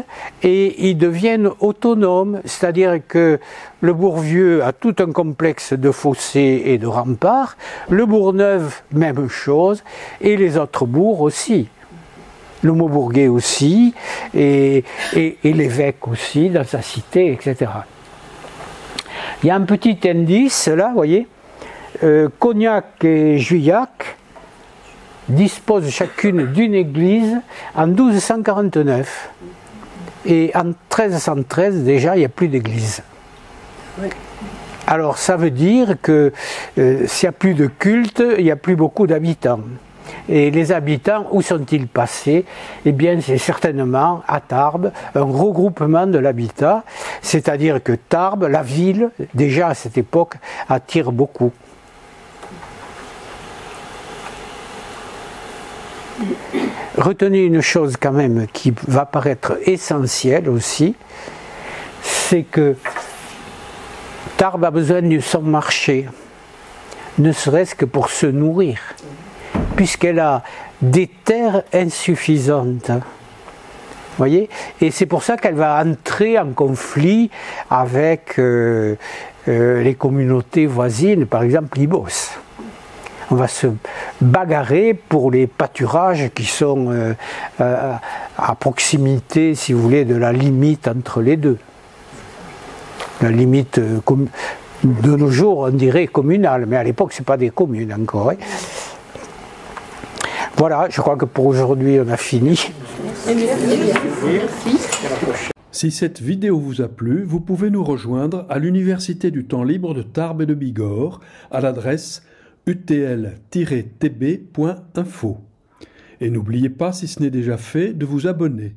et ils deviennent autonomes, c'est-à-dire que le Bourg-Vieux a tout un complexe de fossés et de remparts, le Bourg-Neuf, même chose, et les autres bourgs aussi. Le Maubourguet aussi, et l'évêque aussi, dans sa cité, etc. Il y a un petit indice, là, vous voyez, Cognac et Juillac disposent chacune d'une église en 1249. Et en 1313, déjà, il n'y a plus d'église. Oui. Alors, ça veut dire que s'il n'y a plus de culte, il n'y a plus beaucoup d'habitants. Et les habitants, où sont-ils passés? Eh bien, c'est certainement à Tarbes, un regroupement de l'habitat, c'est-à-dire que Tarbes, la ville, déjà à cette époque, attire beaucoup. Retenez une chose quand même qui va paraître essentielle aussi, c'est que Tarbes a besoin de son marché, ne serait-ce que pour se nourrir, puisqu'elle a des terres insuffisantes. Vous voyez? Et c'est pour ça qu'elle va entrer en conflit avec les communautés voisines, par exemple Ibos. On va se bagarrer pour les pâturages qui sont à proximité, si vous voulez, de la limite entre les deux. La limite, de nos jours, on dirait communale, mais à l'époque, ce n'est pas des communes encore. Hein. Voilà, je crois que pour aujourd'hui, on a fini. Merci. Si cette vidéo vous a plu, vous pouvez nous rejoindre à l'Université du Temps Libre de Tarbes et de Bigorre à l'adresse utl-tb.info. Et n'oubliez pas, si ce n'est déjà fait, de vous abonner.